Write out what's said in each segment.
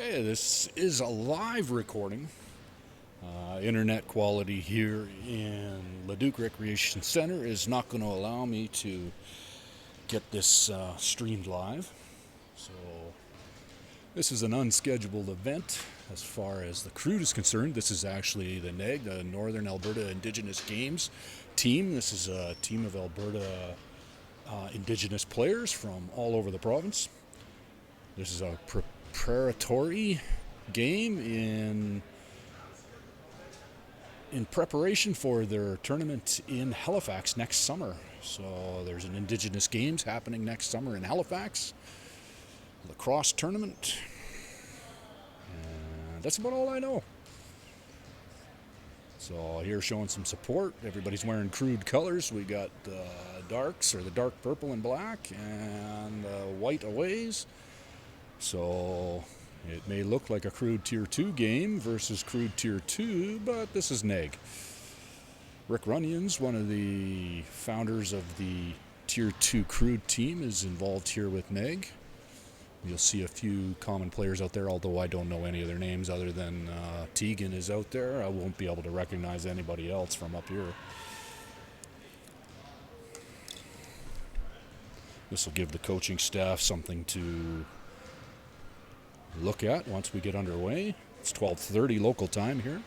Okay, this is a live recording. Internet quality here in Leduc Recreation Center is not going to allow me to get this streamed live. So this is an unscheduled event as far as the crew is concerned. This is actually the NAIG, the Northern Alberta Indigenous Games team. This is a team of Alberta Indigenous players from all over the province. This is a preparatory game in preparation for their tournament in Halifax next summer. So there's an Indigenous Games happening next summer in Halifax, lacrosse tournament, and that's about all I know. So here showing some support. Everybody's wearing crude colors. We got the darks, or the dark purple and black, and white aways. So it may look like a crude Tier 2 game versus crude Tier 2, but this is NAIG. Rick Runyons, one of the founders of the Tier 2 crude team, is involved here with NAIG. You'll see a few common players out there, although I don't know any of their names other than Tegan is out there. I won't be able to recognize anybody else from up here. This will give the coaching staff something to look at once we get underway. It's 12:30 local time here.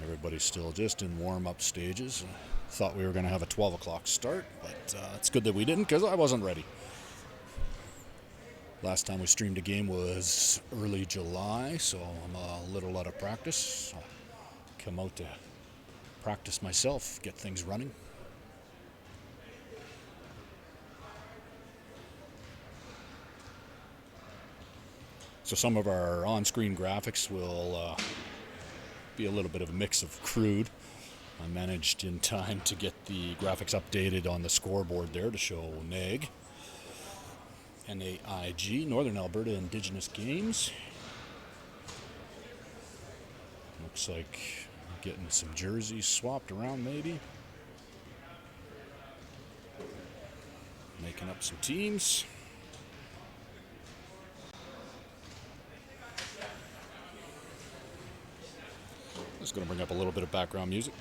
Everybody's still just in warm-up stages. Thought we were going to have a 12 o'clock start, but it's good that we didn't, because I wasn't ready. Last time we streamed a game was early July, so I'm a little out of practice. I'll come out to practice myself, get things running. So some of our on-screen graphics will be a little bit of a mix of crude. I managed in time to get the graphics updated on the scoreboard there to show NAIG, NAIG, Northern Alberta Indigenous Games. Looks like getting some jerseys swapped around maybe. Making up some teams. Just going to bring up a little bit of background music.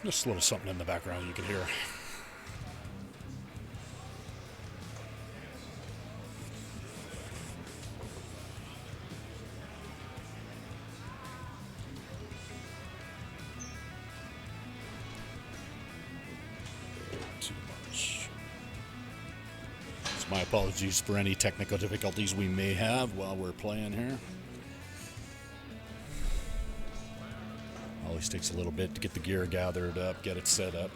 Just a little something in the background you can hear. Too much. So my apologies for any technical difficulties we may have while we're playing here. Always takes a little bit to get the gear gathered up, get it set up.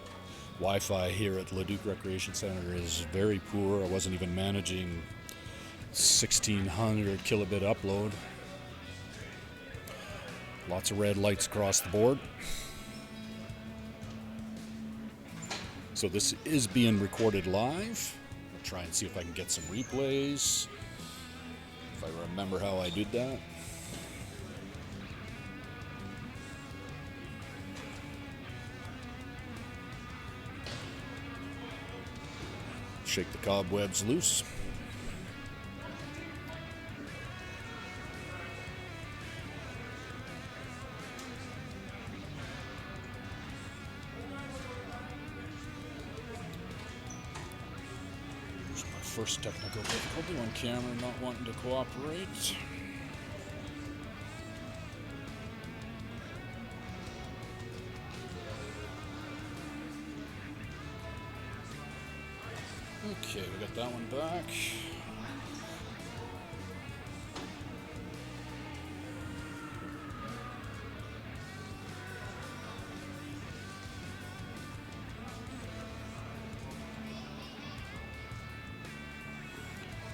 Wi-Fi here at Leduc Recreation Center is very poor. I wasn't even managing 1600 kilobit upload. Lots of red lights across the board. So this is being recorded live. I'll try and see if I can get some replays, if I remember how I did that. Shake the cobwebs loose. There's my first technical difficulty on camera not wanting to cooperate. Okay, we got that one back.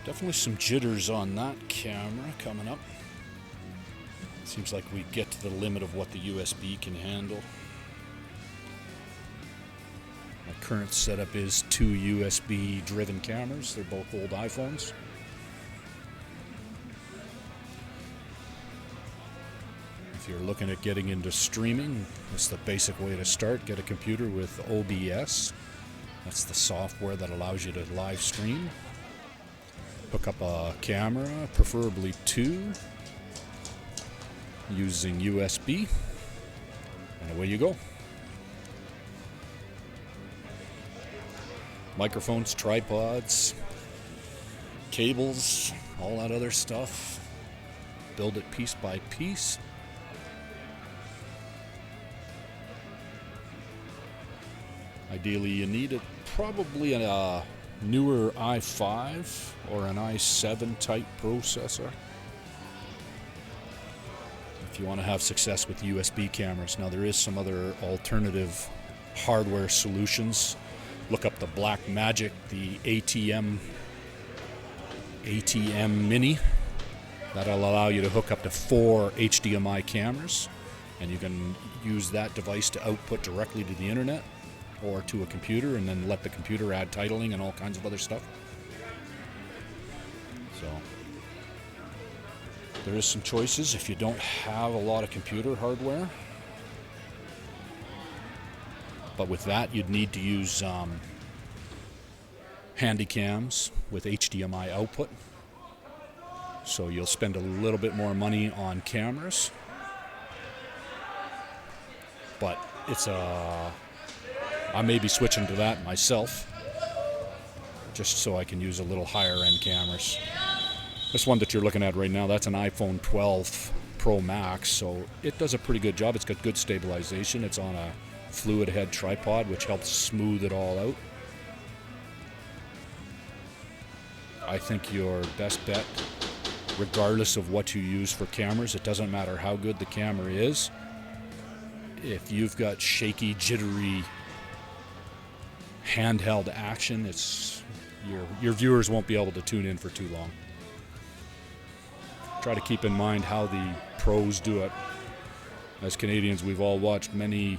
Definitely some jitters on that camera coming up. Seems like we get to the limit of what the USB can handle. My current setup is 2 USB driven cameras. They're both old iPhones. If you're looking at getting into streaming, that's the basic way to start. Get a computer with OBS. That's the software that allows you to live stream. Hook up a camera, preferably 2, using USB, and away you go. Microphones, tripods, cables, all that other stuff. Build it piece by piece. Ideally, you need probably a newer i5 or an i7 type processor if you want to have success with USB cameras. Now, there is some other alternative hardware solutions. Look up the Black Magic, the ATM Mini. That'll allow you to hook up to 4 HDMI cameras, and you can use that device to output directly to the internet or to a computer, and then let the computer add titling and all kinds of other stuff. So there is some choices if you don't have a lot of computer hardware. But with that, you'd need to use handy cams with HDMI output. So you'll spend a little bit more money on cameras. But it's I may be switching to that myself, just so I can use a little higher end cameras. This one that you're looking at right now, that's an iPhone 12 Pro Max, so it does a pretty good job. It's got good stabilization. It's on a fluid head tripod, which helps smooth it all out. I think your best bet, regardless of what you use for cameras, it doesn't matter how good the camera is, if you've got shaky, jittery handheld action, your viewers won't be able to tune in for too long. Try to keep in mind how the pros do it. As Canadians, we've all watched many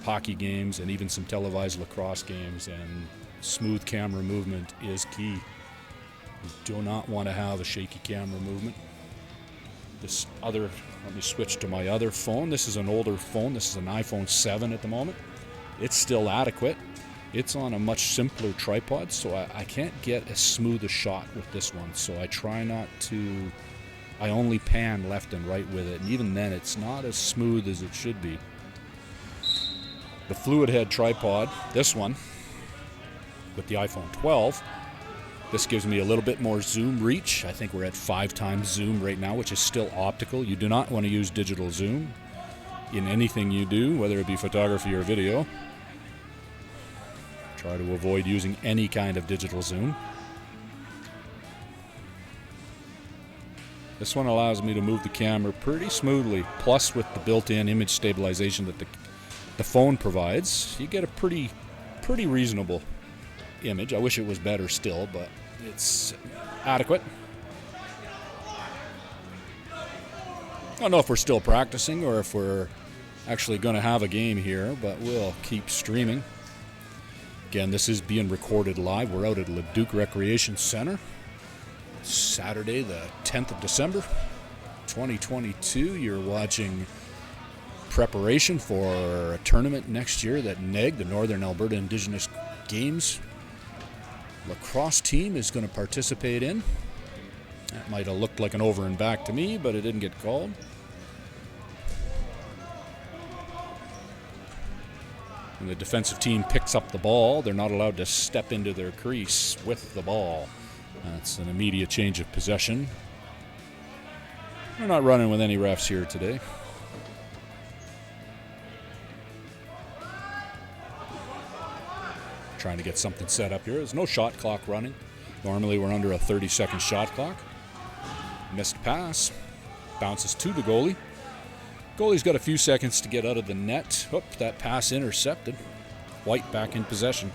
hockey games and even some televised lacrosse games, and smooth camera movement is key. You do not want to have a shaky camera movement. Let me switch to my other phone. This is an older phone. This is an iPhone 7 at the moment. It's still adequate. It's on a much simpler tripod, so I can't get as smooth a shot with this one. So I try not to, I only pan left and right with it, and even then it's not as smooth as it should be. The fluid head tripod, this one, with the iPhone 12, this gives me a little bit more zoom reach. I think we're at 5 times zoom right now, which is still optical. You do not want to use digital zoom in anything you do, whether it be photography or video. Try to avoid using any kind of digital zoom. This one allows me to move the camera pretty smoothly, plus with the built-in image stabilization that the phone provides, you get a pretty reasonable image. I wish it was better still, but it's adequate. I don't know if we're still practicing or if we're actually going to have a game here, but we'll keep streaming. Again, this is being recorded live. We're out at Leduc Recreation Center. Saturday, the 10th of December, 2022. You're watching preparation for a tournament next year that NAIG, the Northern Alberta Indigenous Games lacrosse team, is going to participate in. That might have looked like an over and back to me, but it didn't get called. When the defensive team picks up the ball, they're not allowed to step into their crease with the ball. That's an immediate change of possession. We're not running with any refs here today. Trying to get something set up here. There's no shot clock running. Normally we're under a 30-second shot clock. Missed pass. Bounces to the goalie. Goalie's got a few seconds to get out of the net. Oop, that pass intercepted. White back in possession.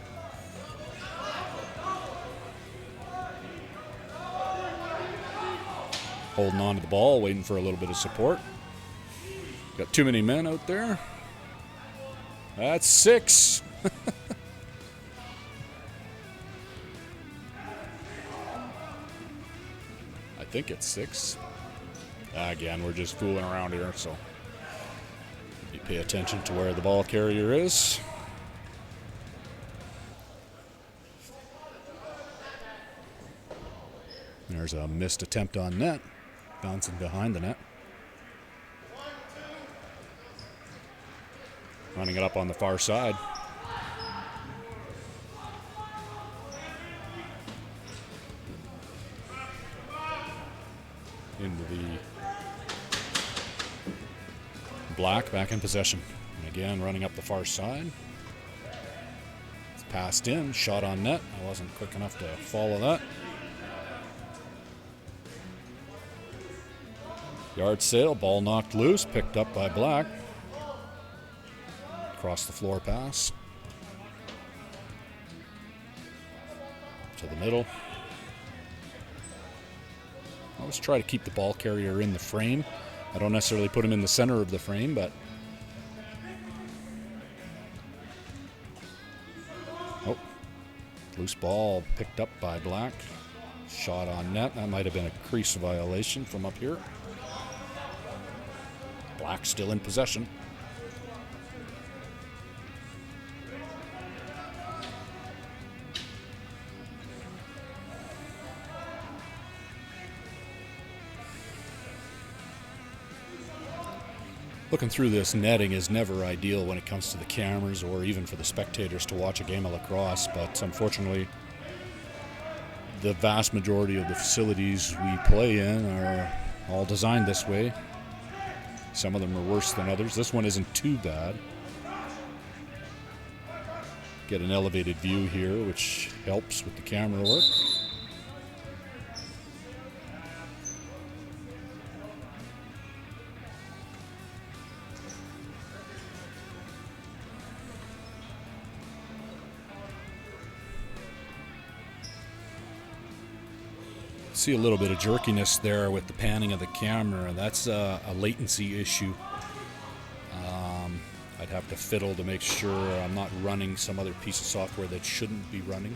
Holding on to the ball, waiting for a little bit of support. Got too many men out there. That's 6. think it's 6. Again, we're just fooling around here, so you pay attention to where the ball carrier is. There's a missed attempt on net, bouncing behind the net. Running it up on the far side. Into the black, back in possession. And again, running up the far side. It's passed in, shot on net. I wasn't quick enough to follow that. Yard sale, ball knocked loose, picked up by black. Across the floor pass. To the middle. I always try to keep the ball carrier in the frame. I don't necessarily put him in the center of the frame, but... Oh. Loose ball picked up by black. Shot on net. That might have been a crease violation from up here. Black still in possession. Looking through this netting is never ideal when it comes to the cameras or even for the spectators to watch a game of lacrosse, but unfortunately the vast majority of the facilities we play in are all designed this way. Some of them are worse than others. This one isn't too bad. Get an elevated view here, which helps with the camera work. See a little bit of jerkiness there with the panning of the camera. That's a latency issue. I'd have to fiddle to make sure I'm not running some other piece of software that shouldn't be running.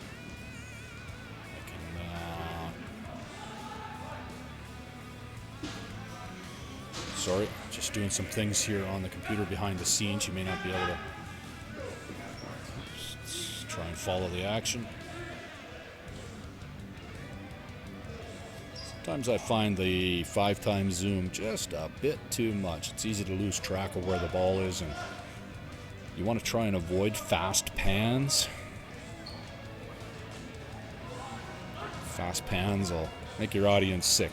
Sorry, just doing some things here on the computer behind the scenes. You may not be able to just try and follow the action. Sometimes I find the 5x zoom just a bit too much. It's easy to lose track of where the ball is, and you want to try and avoid fast pans. Fast pans will make your audience sick.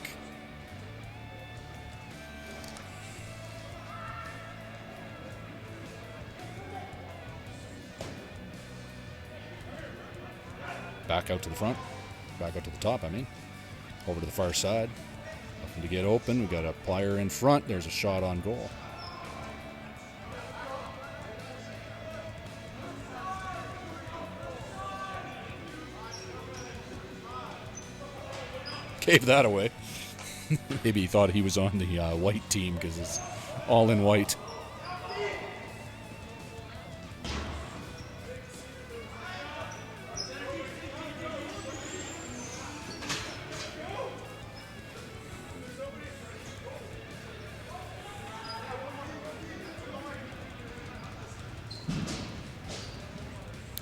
Back out to the front, back out to the top, I mean. Over to the far side. Nothing to get open. We've got a plier in front. There's a shot on goal. Gave that away. Maybe he thought he was on the white team because it's all in white.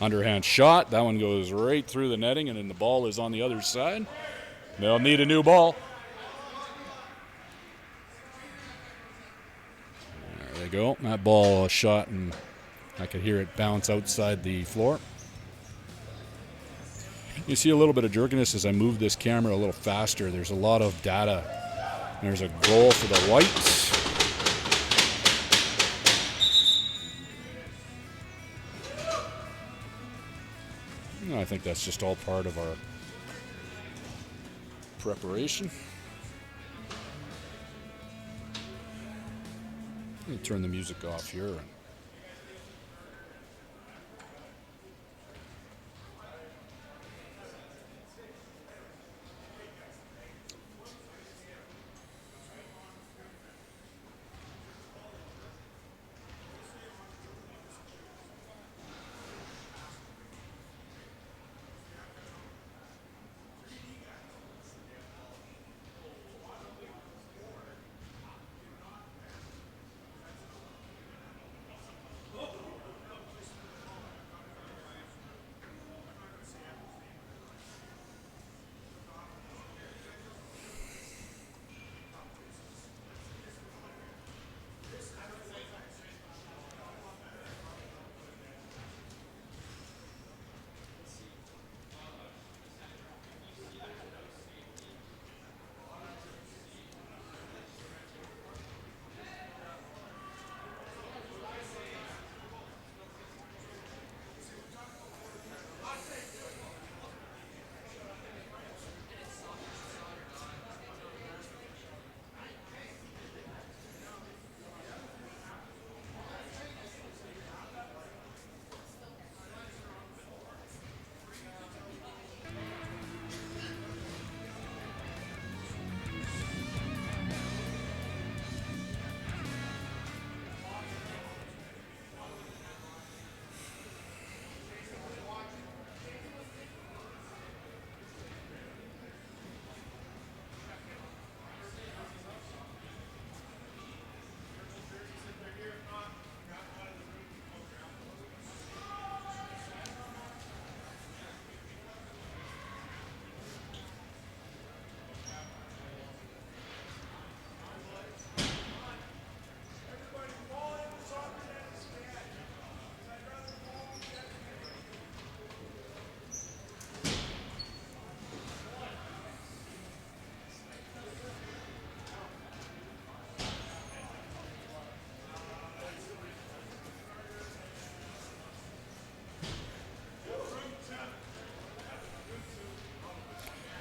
Underhand shot. That one goes right through the netting, and then the ball is on the other side. They'll need a new ball. There they go. That ball shot, and I could hear it bounce outside the floor. You see a little bit of jerkiness as I move this camera a little faster. There's a lot of data. There's a goal for the Whites. I think that's just all part of our preparation. Let me turn the music off here.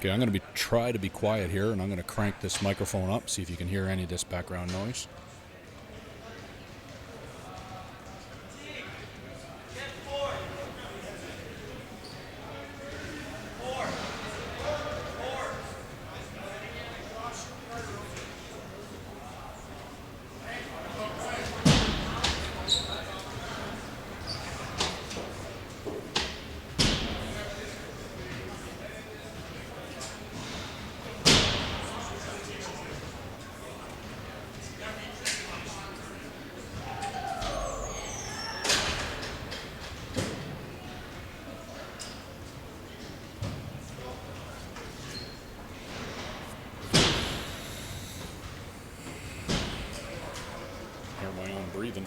Okay, I'm going to try to be quiet here, and I'm going to crank this microphone up, see if you can hear any of this background noise. My own breathing.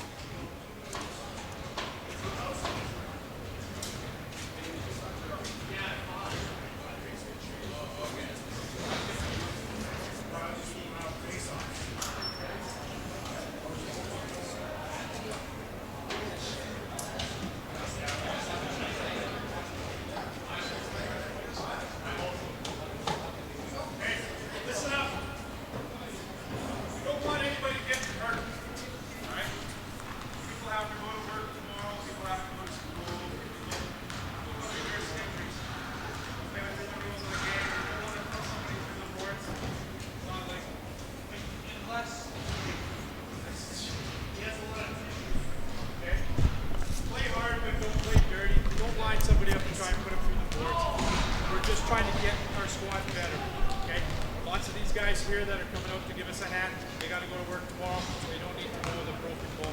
Trying to get our squad better, okay? Lots of these guys here that are coming out to give us a hand, they got to go to work tomorrow, so they don't need to go with a broken ball,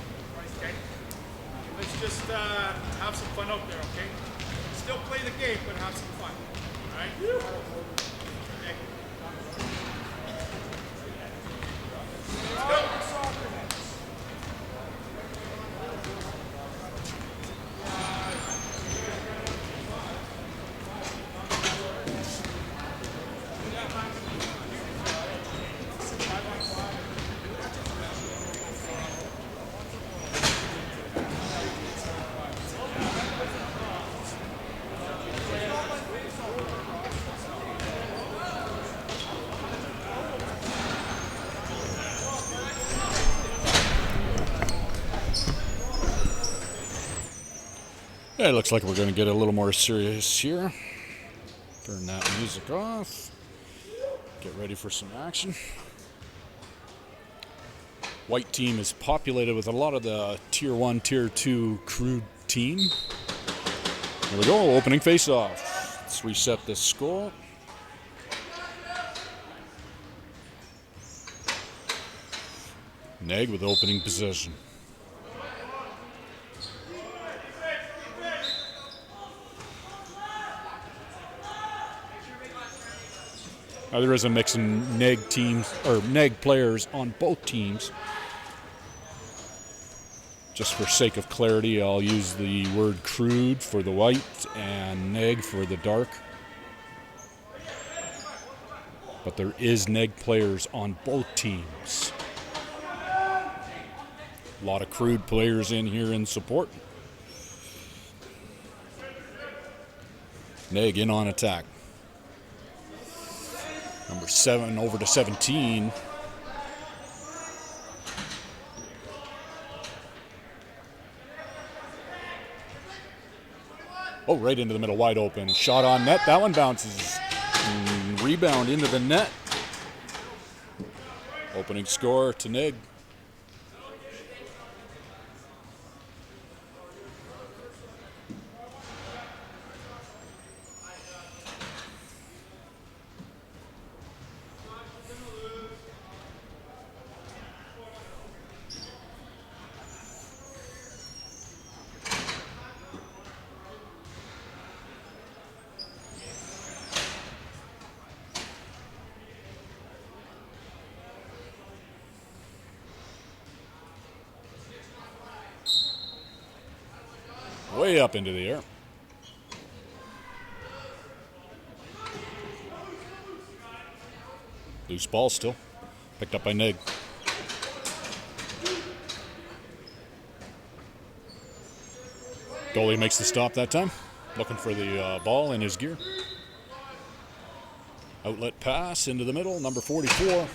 okay? Let's just have some fun out there, okay? Still play the game, but have some fun, all right? Okay. Let's go. Yeah, it looks like we're going to get a little more serious here. Turn that music off. Get ready for some action. White team is populated with a lot of the Tier 1, Tier 2 crude team. Here we go, opening face-off. Let's reset this score. NAIG with opening possession. Now, there is a mix of NAIG teams or NAIG players on both teams. Just for sake of clarity, I'll use the word crude for the white and NAIG for the dark. But there is NAIG players on both teams. A lot of crude players in here in support. NAIG in on attack. Number 7 over to 17. Oh, right into the middle, wide open. Shot on net. That one bounces. Rebound into the net. Opening score to NAIG. Way up into the air. Loose ball still. Picked up by NAIG. Goalie makes the stop that time. Looking for the ball in his gear. Outlet pass into the middle, number 44.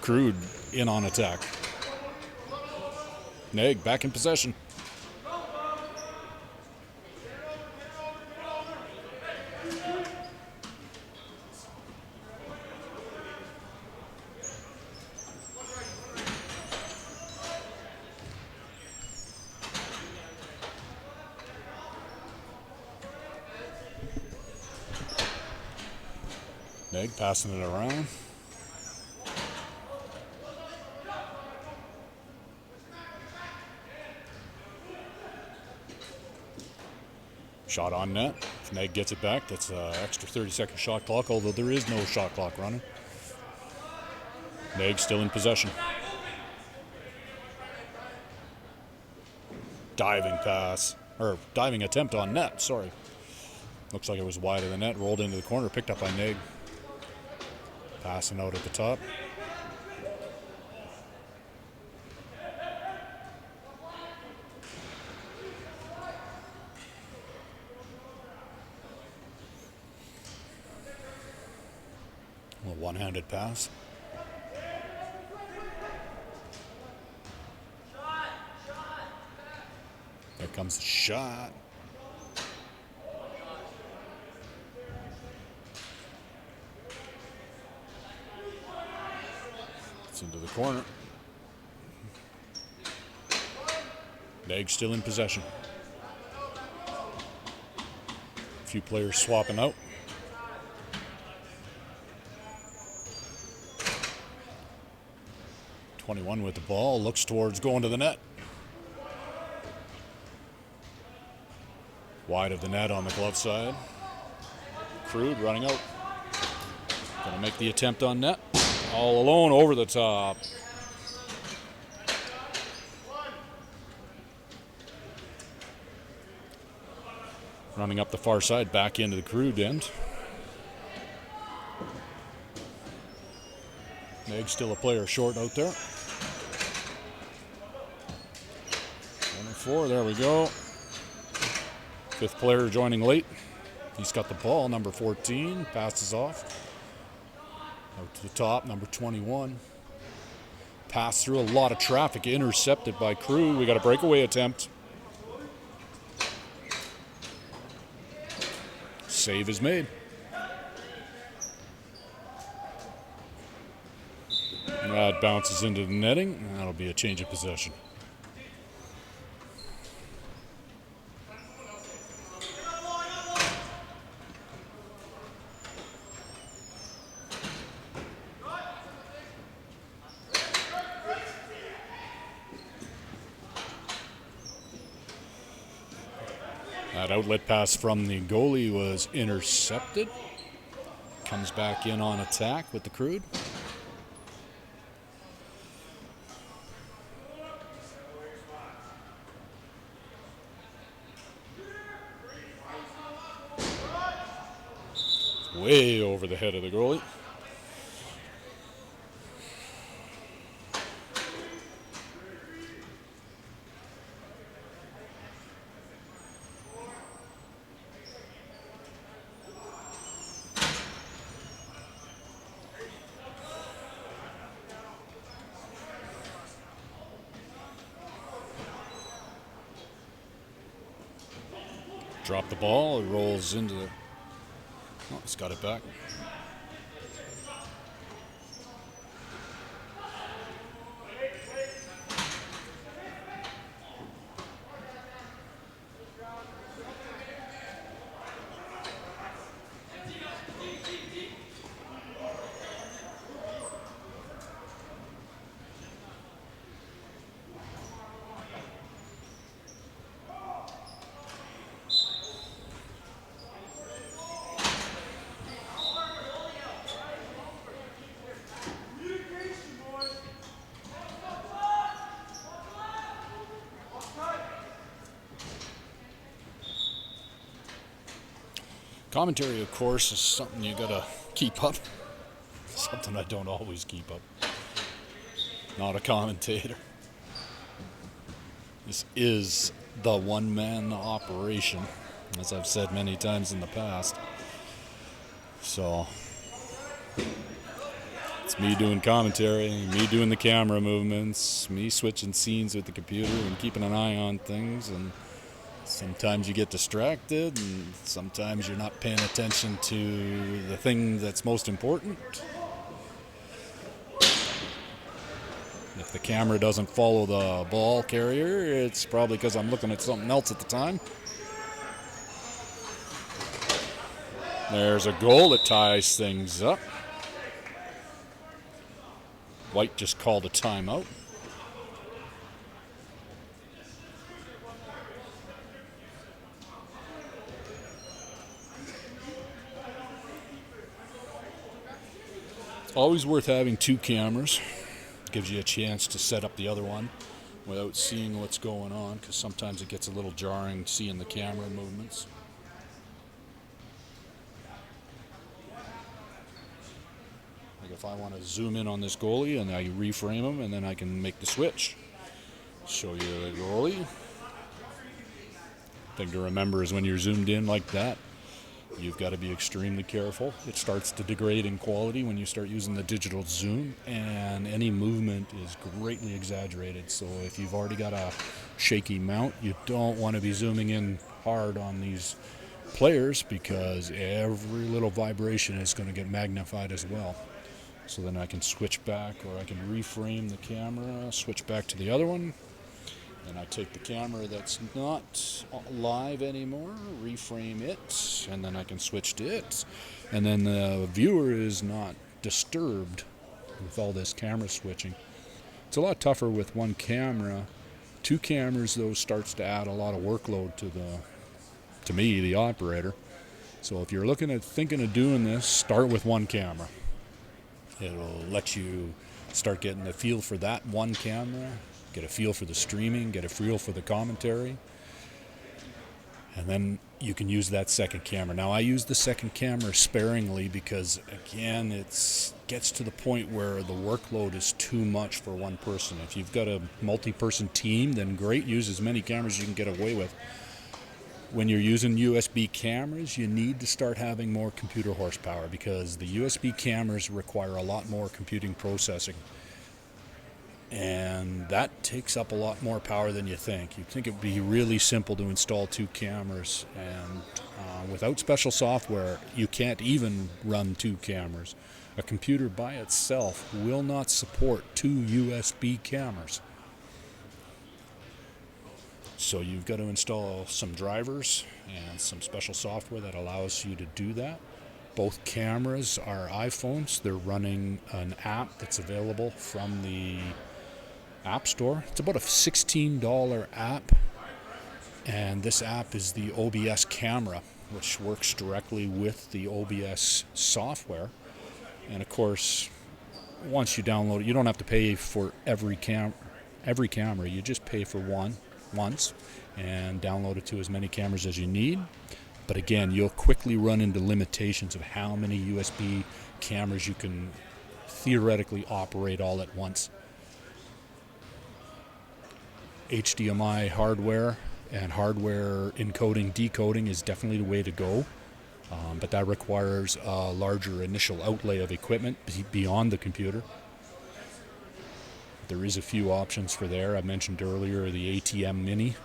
Crude in on attack. NAIG back in possession. NAIG passing it around. Shot on net. If NAIG gets it back, that's an extra 30-second shot clock, although there is no shot clock running. NAIG still in possession. Diving pass, or diving attempt on net, sorry. Looks like it was wide of the net, rolled into the corner, picked up by NAIG. Passing out at the top. A one-handed pass. There comes the shot. It's into the corner. NAIG still in possession. A few players swapping out. .21 with the ball, looks towards going to the net. Wide of the net on the glove side. Crude running out. Gonna make the attempt on net. All alone over the top. Running up the far side, back into the Crude end. NAIG still a player short out there. 24, there we go. Fifth player joining late. He's got the ball, number 14, passes off. Out to the top, number 21. Pass through a lot of traffic, intercepted by Crew. We got a breakaway attempt. Save is made. That bounces into the netting. That'll be a change of possession. That outlet pass from the goalie was intercepted. Comes back in on attack with the Crude. Way over the head of the goalie. Drop the ball, it rolls into the... Oh, he's got it back. Commentary, of course, is something you gotta keep up. Something I don't always keep up. Not a commentator. This is the one-man operation. as I've said many times in the past. So it's me doing commentary, me doing the camera movements, me switching scenes with the computer and keeping an eye on things. And sometimes you get distracted, and sometimes you're not paying attention to the thing that's most important. If the camera doesn't follow the ball carrier, it's probably because I'm looking at something else at the time. There's a goal that ties things up. White just called a timeout. It's always worth having two cameras. Gives you a chance to set up the other one without seeing what's going on, because sometimes it gets a little jarring seeing the camera movements. Like if I want to zoom in on this goalie and I reframe him, and then I can make the switch. Show you the goalie. Thing to remember is when you're zoomed in like that, you've got to be extremely careful. It starts to degrade in quality when you start using the digital zoom, and any movement is greatly exaggerated. So if you've already got a shaky mount, you don't want to be zooming in hard on these players, because every little vibration is going to get magnified as well. So then I can switch back, or I can reframe the camera, switch back to the other one. And I take the camera that's not live anymore, reframe it, and then I can switch to it. And then the viewer is not disturbed with all this camera switching. It's a lot tougher with one camera. Two cameras, though, starts to add a lot of workload to me, the operator. So if you're thinking of doing this, start with one camera. It'll let you start getting a feel for that one camera, get a feel for the streaming, get a feel for the commentary, and then you can use that second camera. Now, I use the second camera sparingly because, again, it gets to the point where the workload is too much for one person. If you've got a multi-person team, then great, use as many cameras as you can get away with. When you're using USB cameras, you need to start having more computer horsepower, because the USB cameras require a lot more computing processing. And that takes up a lot more power than you think. You'd think it would be really simple to install two cameras, and without special software, you can't even run two cameras. A computer by itself will not support two USB cameras. So you've got to install some drivers and some special software that allows you to do that. Both cameras are iPhones. They're running an app that's available from the App Store. It's about a $16 app, and this app is the OBS camera, which works directly with the OBS software. And of course, once you download it, you don't have to pay for every camera. You just pay for one once and download it to as many cameras as you need. But again, you'll quickly run into limitations of how many USB cameras you can theoretically operate all at once. HDMI hardware and hardware encoding, decoding is definitely the way to go. But that requires a larger initial outlay of equipment beyond the computer. There is a few options for there. I mentioned earlier the ATM Mini,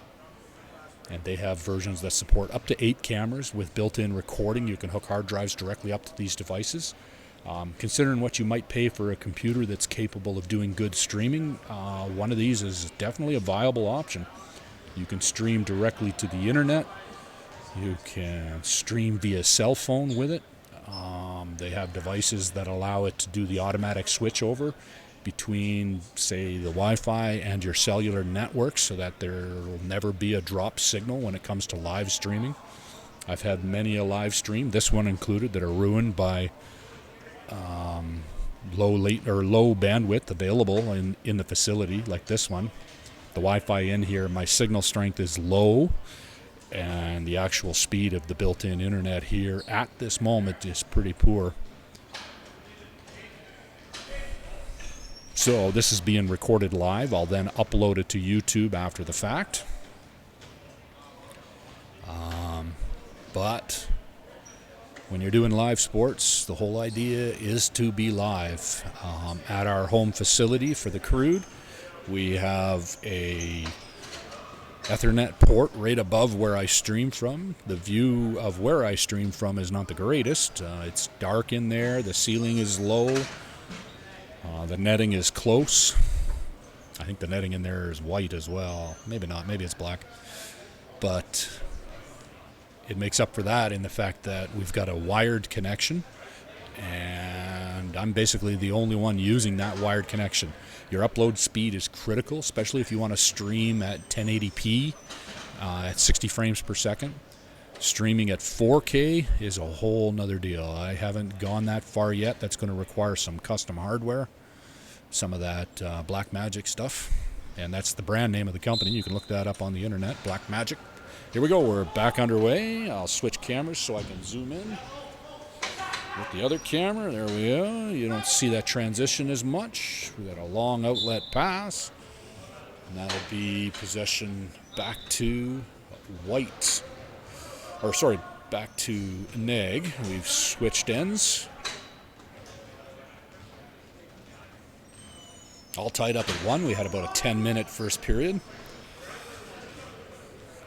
and they have versions that support up to 8 cameras with built-in recording. You can hook hard drives directly up to these devices. Considering what you might pay for a computer that's capable of doing good streaming, one of these is definitely a viable option. You can stream directly to the internet. You can stream via cell phone with it. They have devices that allow it to do the automatic switch over between, say, the Wi-Fi and your cellular network, so that there will never be a drop signal when it comes to live streaming. I've had many a live stream, this one included, that are ruined by low bandwidth available in the facility, like this one. The Wi-Fi in here, my signal strength is low, and the actual speed of the built-in internet here at this moment is pretty poor. So this is being recorded live. I'll then upload it to YouTube after the fact. But when you're doing live sports, the whole idea is to be live. At our home facility for the crude, we have a Ethernet port right above where I stream from. The view of where I stream from is not the greatest. It's dark in there. The ceiling is low. The netting is close. I think the netting in there is white as well. Maybe not. Maybe it's black. But it makes up for that in the fact that we've got a wired connection, and I'm basically the only one using that wired connection. Your upload speed is critical, especially if you want to stream at 1080p at 60 frames per second. Streaming at 4K is a whole nother deal. I haven't gone that far yet. That's going to require some custom hardware, some of that Black Magic stuff, and that's the brand name of the company. You can look that up on the internet, Black Magic. Here we go. We're back underway. I'll switch cameras so I can zoom in with the other camera. There we go. You don't see that transition as much. We got a long outlet pass, and that'll be possession back to white. Or sorry, back to NAIG. We've switched ends. All tied up at 1. We had about a 10-minute first period.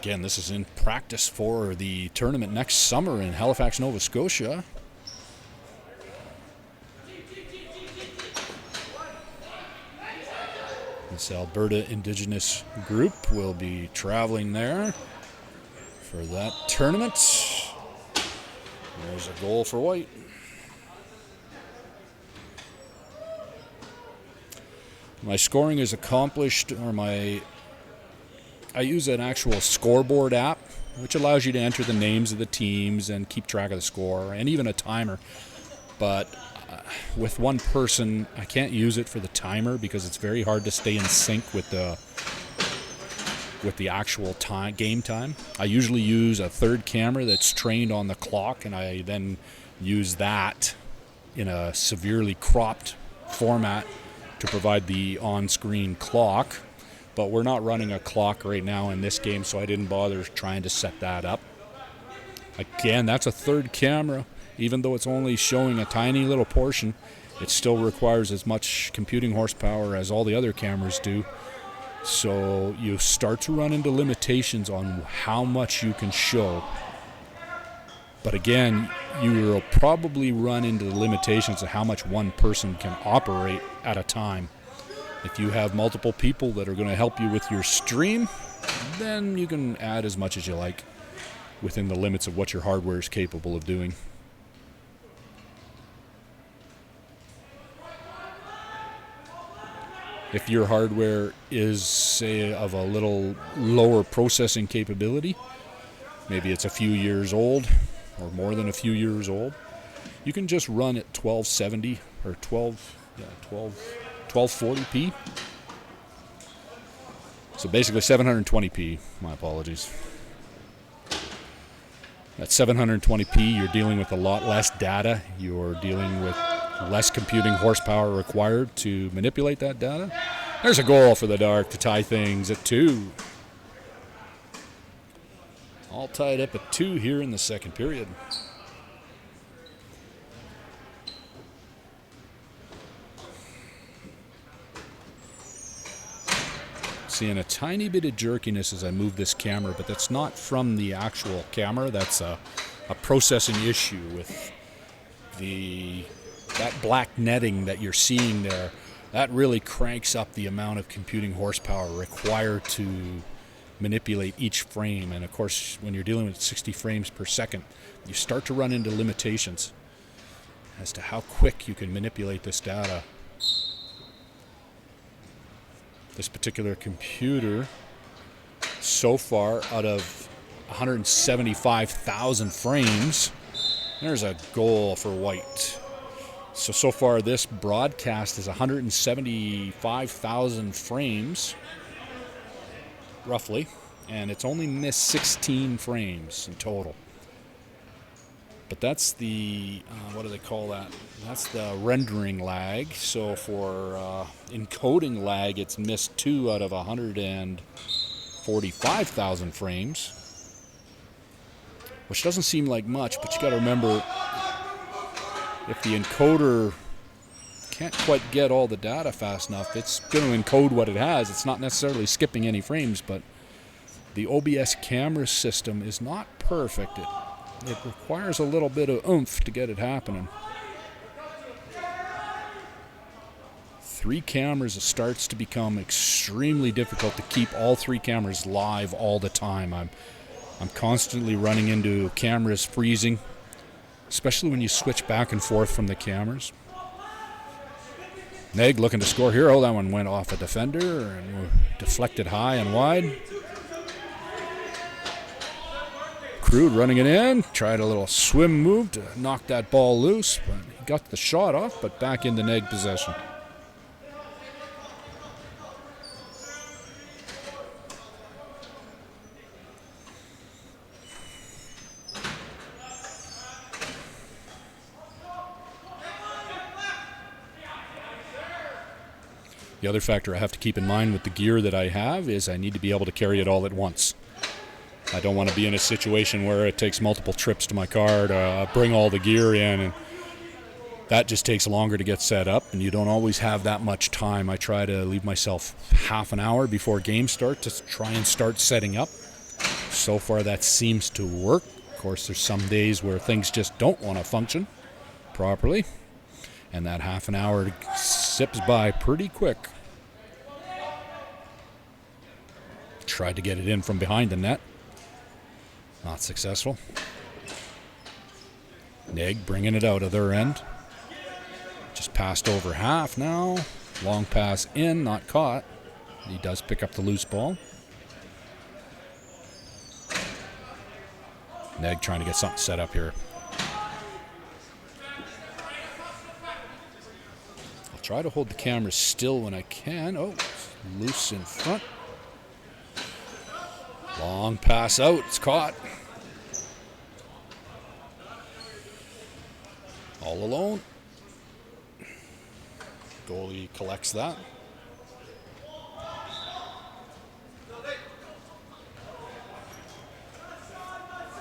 Again, this is in practice for the tournament next summer in Halifax, Nova Scotia. This Alberta Indigenous group will be traveling there for that tournament. There's a goal for white. My scoring is accomplished, or I use an actual scoreboard app, which allows you to enter the names of the teams and keep track of the score, and even a timer. But with one person, I can't use it for the timer because it's very hard to stay in sync with the actual game time. I usually use a third camera that's trained on the clock, and I then use that in a severely cropped format to provide the on-screen clock. But we're not running a clock right now in this game, so I didn't bother trying to set that up. Again, that's a third camera. Even though it's only showing a tiny little portion, it still requires as much computing horsepower as all the other cameras do. So you start to run into limitations on how much you can show. But again, you will probably run into the limitations of how much one person can operate at a time. If you have multiple people that are going to help you with your stream, then you can add as much as you like within the limits of what your hardware is capable of doing. If your hardware is, say, of a little lower processing capability, maybe it's a few years old or more than a few years old, you can just run at 1270 or 1240p. So basically 720p, my apologies. At 720p, you're dealing with a lot less data. You're dealing with less computing horsepower required to manipulate that data. There's a goal for the Dark to tie things at 2. All tied up at 2 here in the second period. Seeing a tiny bit of jerkiness as I move this camera, but that's not from the actual camera. That's a processing issue with that black netting that you're seeing there. That really cranks up the amount of computing horsepower required to manipulate each frame. And of course, when you're dealing with 60 frames per second, you start to run into limitations as to how quick you can manipulate this data. This particular computer, so far, out of 175,000 frames, there's a goal for white. So far this broadcast is 175,000 frames, roughly, and it's only missed 16 frames in total. But that's the, what do they call that? That's the rendering lag. So for encoding lag, it's missed 2 out of 145,000 frames, which doesn't seem like much, but you got to remember, if the encoder can't quite get all the data fast enough, it's going to encode what it has. It's not necessarily skipping any frames, but the OBS camera system is not perfect. It requires a little bit of oomph to get it happening. 3 cameras, it starts to become extremely difficult to keep all 3 cameras live all the time. I'm constantly running into cameras freezing, especially when you switch back and forth from the cameras. NAIG looking to score here. Oh, that one went off a defender and deflected high and wide. Crude running it in. Tried a little swim move to knock that ball loose, but he got the shot off, but back into NAIG possession. The other factor I have to keep in mind with the gear that I have is I need to be able to carry it all at once. I don't want to be in a situation where it takes multiple trips to my car to bring all the gear in, and that just takes longer to get set up, and you don't always have that much time. I try to leave myself half an hour before games start to try and start setting up. So far that seems to work. Of course, there's some days where things just don't want to function properly, and that half an hour zips by pretty quick. Tried to get it in from behind the net. Not successful. NAIG bringing it out of their end. Just passed over half now. Long pass in, not caught. He does pick up the loose ball. NAIG trying to get something set up here. I'll try to hold the camera still when I can. Oh, loose in front. Long pass out. It's caught. All alone. Goalie collects that.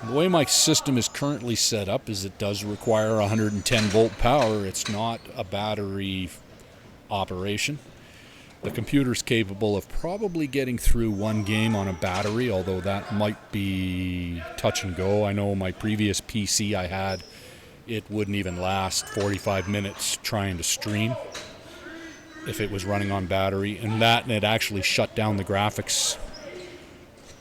The way my system is currently set up is it does require 110 volt power. It's not a battery operation. The computer's capable of probably getting through one game on a battery, although that might be touch and go. I know my previous PC I had, it wouldn't even last 45 minutes trying to stream if it was running on battery. And it actually shut down the graphics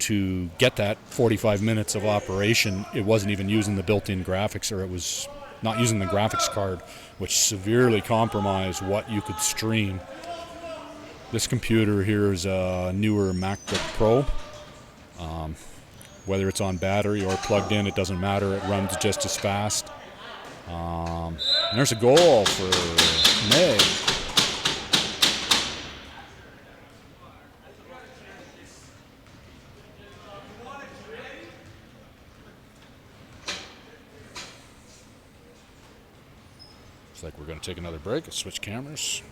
to get that 45 minutes of operation. It wasn't even using the built-in graphics, or it was not using the graphics card, which severely compromised what you could stream. This computer here is a newer MacBook Pro. Whether it's on battery or plugged in, it doesn't matter. It runs just as fast. And there's a goal for NAIG. Looks like we're going to take another break. Let's switch cameras.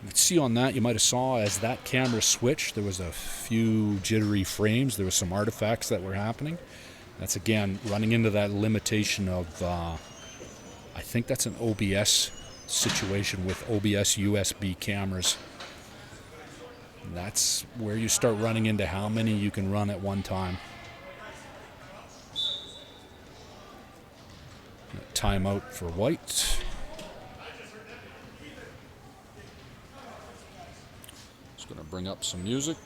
You can see on that, you might have saw as that camera switched, there was a few jittery frames. There was some artifacts that were happening. That's, again, running into that limitation of, I think that's an OBS situation with OBS USB cameras. And that's where you start running into how many you can run at one time. Timeout for White. Just going to bring up some music.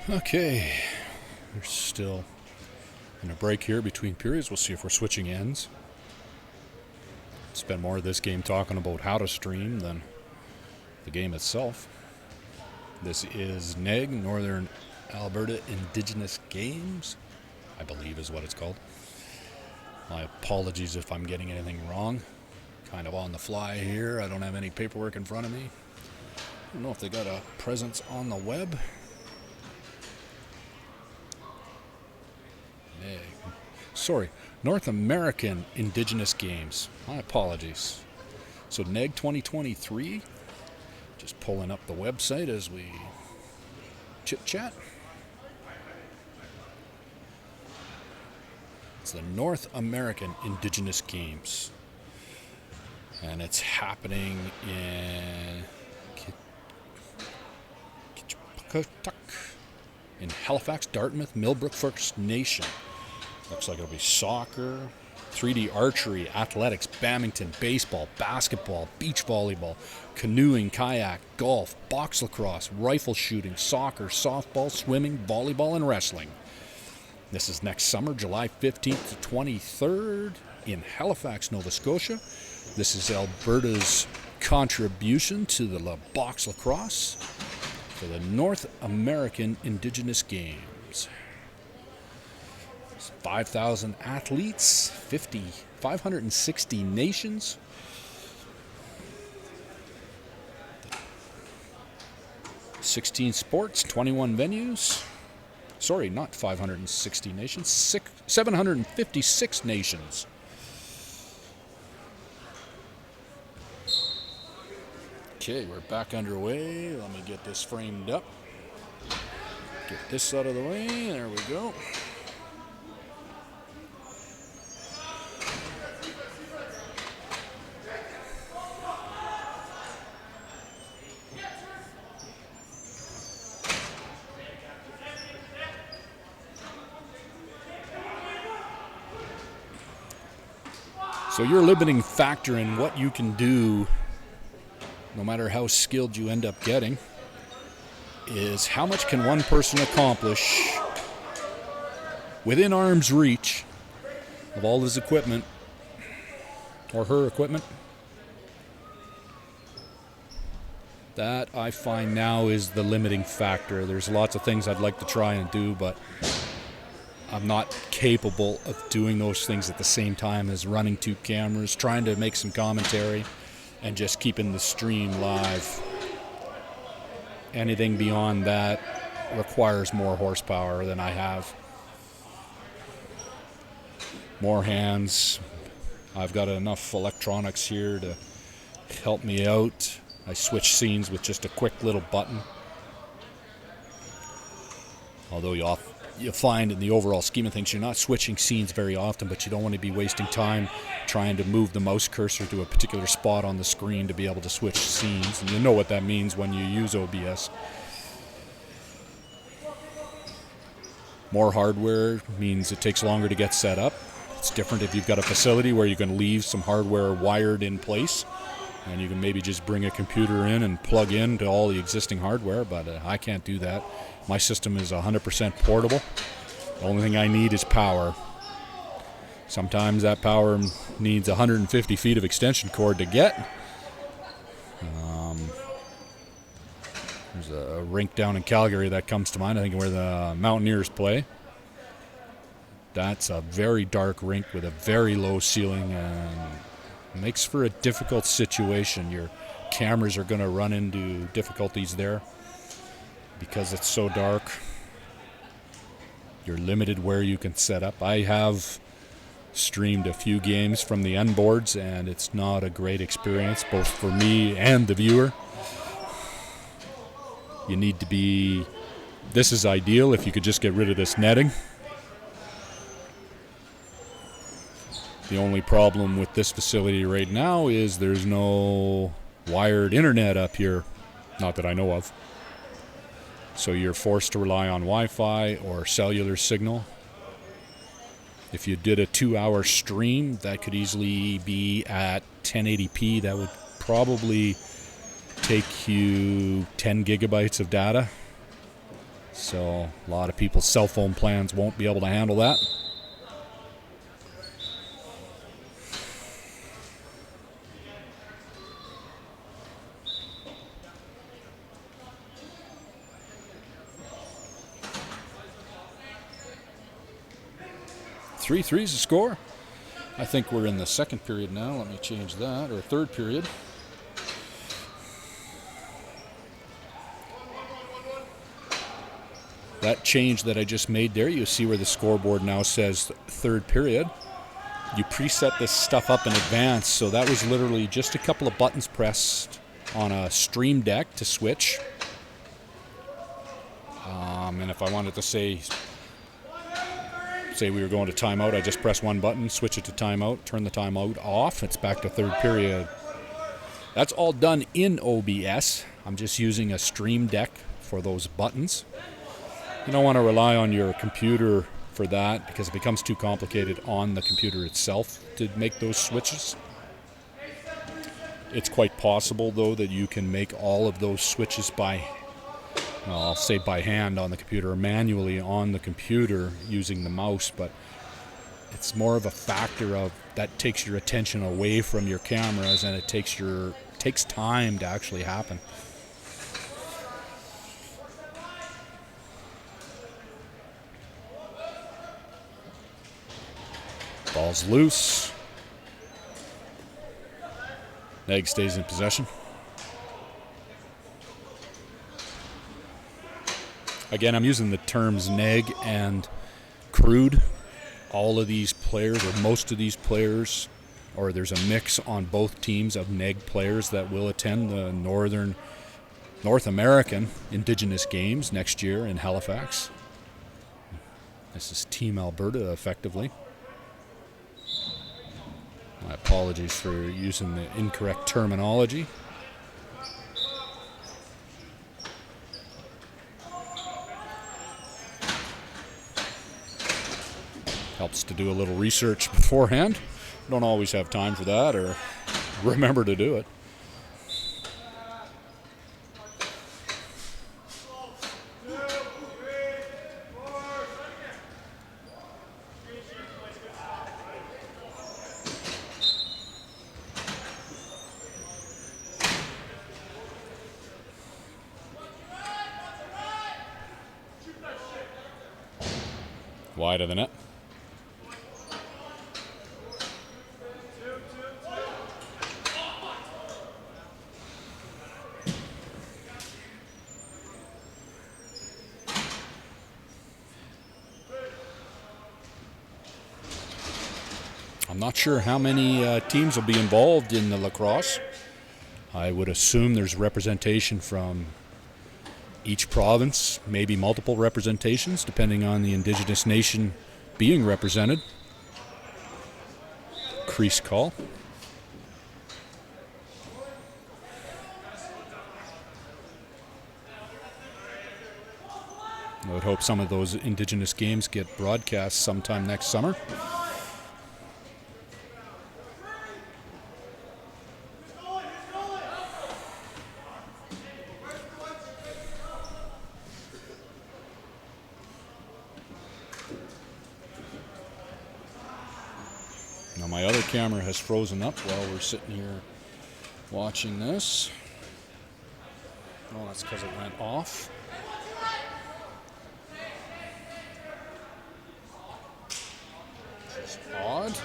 Okay, there's still in a break here between periods. We'll see if we're switching ends. Spend more of this game talking about how to stream than the game itself. This is NAIG, Northern Alberta Indigenous Games, I believe is what it's called. My apologies if I'm getting anything wrong. Kind of on the fly here. I don't have any paperwork in front of me. I don't know if they got a presence on the web. NAIG. Sorry, North American Indigenous Games. My apologies. So NAIG 2023. Just pulling up the website as we chit-chat. It's the North American Indigenous Games. And it's happening in Halifax, Dartmouth, Millbrook First Nation. Looks like it'll be soccer, 3D archery, athletics, badminton, baseball, basketball, beach volleyball, canoeing, kayak, golf, box lacrosse, rifle shooting, soccer, softball, swimming, volleyball, and wrestling. This is next summer, July 15th to 23rd in Halifax, Nova Scotia. This is Alberta's contribution to the box lacrosse for the North American Indigenous Games. 5,000 athletes, 560 nations. $16 sports, 21 venues. Sorry, not 560 nations, 756 nations. Okay, we're back underway. Let me get this framed up. Get this out of the way. There we go. So your limiting factor in what you can do, no matter how skilled you end up getting, is how much can one person accomplish within arm's reach of all his equipment or her equipment. That I find now is the limiting factor. There's lots of things I'd like to try and do, but I'm not capable of doing those things at the same time as running 2 cameras, trying to make some commentary, and just keeping the stream live. Anything beyond that requires more horsepower than I have. More hands. I've got enough electronics here to help me out. I switch scenes with just a quick little button. Although you find in the overall scheme of things, you're not switching scenes very often, but you don't want to be wasting time trying to move the mouse cursor to a particular spot on the screen to be able to switch scenes. And you know what that means when you use OBS. More hardware means it takes longer to get set up. It's different if you've got a facility where you can leave some hardware wired in place, and you can maybe just bring a computer in and plug in to all the existing hardware, but I can't do that. My system is 100% portable. The only thing I need is power. Sometimes that power needs 150 feet of extension cord to get. There's a rink down in Calgary that comes to mind, I think where the Mountaineers play. That's a very dark rink with a very low ceiling and makes for a difficult situation. Your cameras are going to run into difficulties there because it's so dark. You're limited where you can set up. I have streamed a few games from the end boards, and it's not a great experience, both for me and the viewer. You need to be... This is ideal if you could just get rid of this netting. The only problem with this facility right now is there's no wired internet up here. Not that I know of. So you're forced to rely on Wi-Fi or cellular signal. If you did a 2-hour stream, that could easily be at 1080p. That would probably take you 10 gigabytes of data. So a lot of people's cell phone plans won't be able to handle that. Three threes to score. I think we're in the second period now. Let me change that, or third period. That change that I just made there, you see where the scoreboard now says third period. You preset this stuff up in advance, so that was literally just a couple of buttons pressed on a stream deck to switch. And if I wanted to say we were going to timeout, I just press one button, switch it to timeout, turn the timeout off, it's back to third period. That's all done in OBS. I'm just using a stream deck for those buttons. You don't want to rely on your computer for that because it becomes too complicated on the computer itself to make those switches. It's quite possible, though, that you can make all of those switches by hand on the computer or manually on the computer using the mouse, but it's more of a factor of that takes your attention away from your cameras and it takes time to actually happen. Ball's loose. NAIG stays in possession. Again, I'm using the terms NAIG and crude. All of these players, or most of these players, or there's a mix on both teams of NAIG players that will attend the North American Indigenous Games next year in Halifax. This is Team Alberta, effectively. My apologies for using the incorrect terminology. Helps to do a little research beforehand. Don't always have time for that or remember to do it. Wide of the net. I'm not sure how many teams will be involved in the lacrosse. I would assume there's representation from each province, maybe multiple representations, depending on the Indigenous nation being represented. Crease call. I would hope some of those Indigenous games get broadcast sometime next summer. Now my other camera has frozen up while we're sitting here watching this. Oh, that's because it went off. Just odd.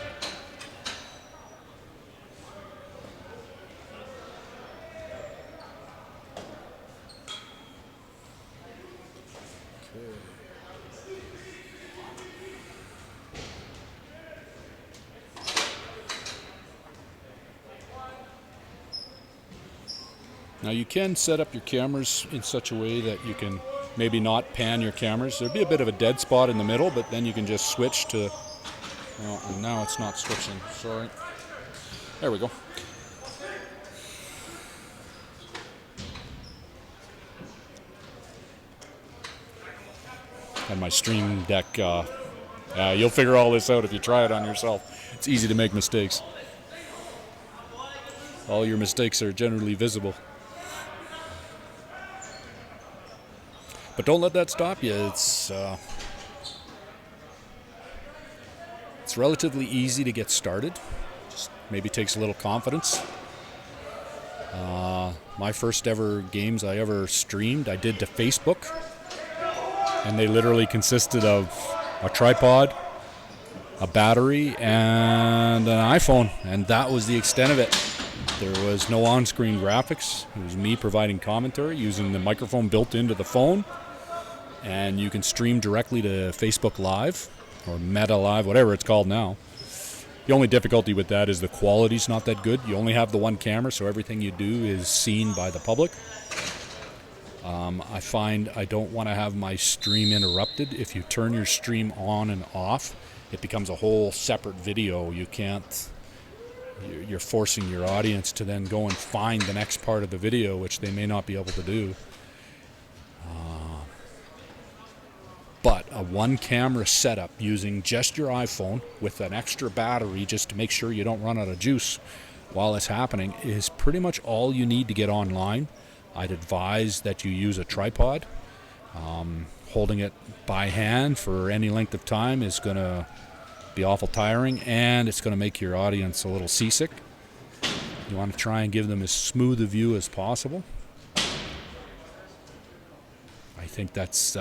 Now you can set up your cameras in such a way that you can maybe not pan your cameras. There'd be a bit of a dead spot in the middle, but then you can just switch to, well, and now it's not switching, sorry. There we go. And my stream deck, you'll figure all this out if you try it on yourself. It's easy to make mistakes. All your mistakes are generally visible. But don't let that stop you. It's relatively easy to get started. Just maybe takes a little confidence. My first ever games I ever streamed, I did to Facebook, and they literally consisted of a tripod, a battery, and an iPhone, and that was the extent of it. There was no on-screen graphics. It was me providing commentary using the microphone built into the phone, and you can stream directly to Facebook Live or Meta Live, whatever it's called now. The only difficulty with that is the quality's not that good. You only have the one camera, so everything you do is seen by the public. I find I don't want to have my stream interrupted. If you turn your stream on and off, it becomes a whole separate video. You're forcing your audience to then go and find the next part of the video, which they may not be able to do. But a one-camera setup using just your iPhone with an extra battery just to make sure you don't run out of juice while it's happening is pretty much all you need to get online. I'd advise that you use a tripod. Holding it by hand for any length of time is going to be awful tiring, and it's going to make your audience a little seasick. You want to try and give them as smooth a view as possible. I think that's...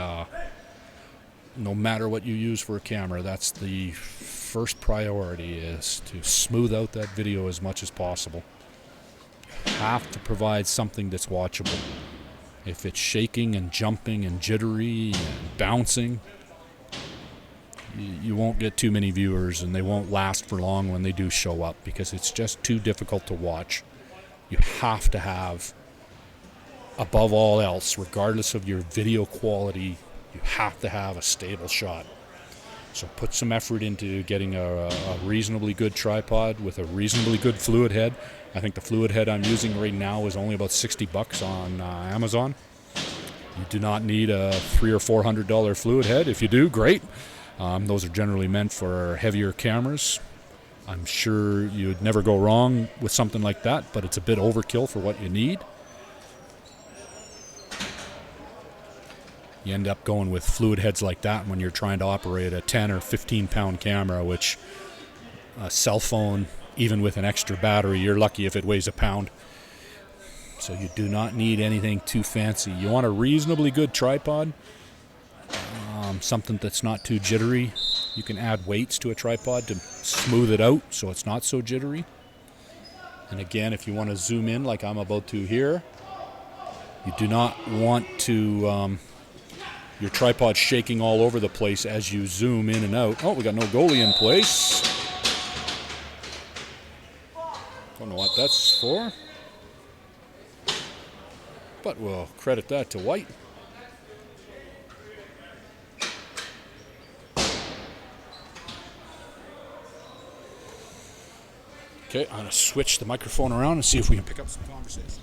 no matter what you use for a camera, that's the first priority, is to smooth out that video as much as possible. You have to provide something that's watchable. If it's shaking and jumping and jittery and bouncing, you won't get too many viewers, and they won't last for long when they do show up, because it's just too difficult to watch. You have to have, above all else, regardless of your video quality, you have to have a stable shot. So put some effort into getting a reasonably good tripod with a reasonably good fluid head. I think the fluid head I'm using right now is only about $60 on Amazon. You do not need a $300 or $400 fluid head. If you do, great. Those are generally meant for heavier cameras. I'm sure you'd never go wrong with something like that, but it's a bit overkill for what you need. You end up going with fluid heads like that when you're trying to operate a 10 or 15 pound camera, which a cell phone, even with an extra battery, you're lucky if it weighs a pound. So you do not need anything too fancy. You want a reasonably good tripod, something that's not too jittery. You can add weights to a tripod to smooth it out so it's not so jittery. And again, if you want to zoom in like I'm about to here, you do not want to... your tripod shaking all over the place as you zoom in and out. Oh, we got no goalie in place. Don't know what that's for, but we'll credit that to White. Okay, I'm going to switch the microphone around and see if we can pick up some conversation.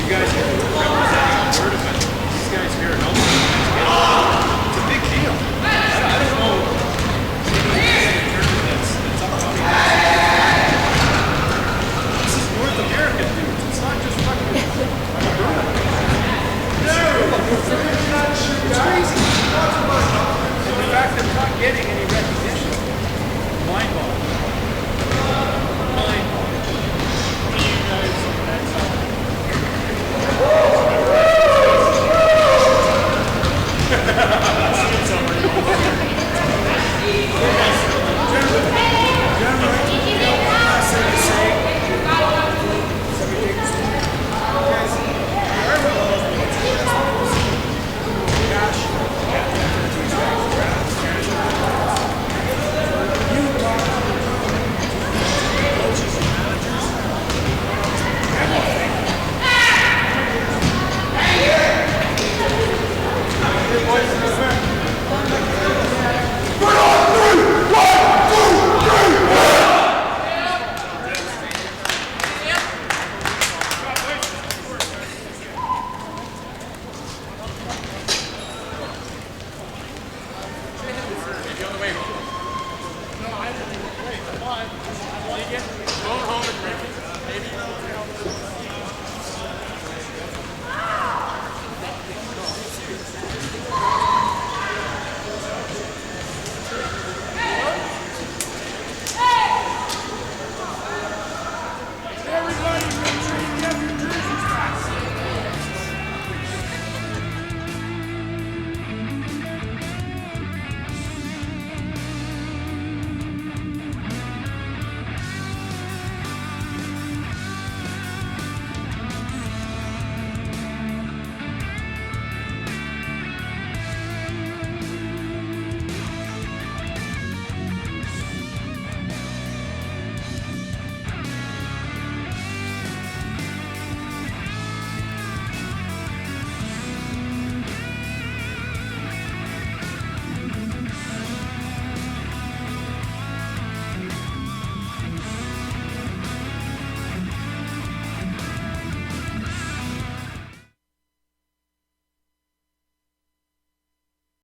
You guys are representing Alberta, but these guys here in Alberta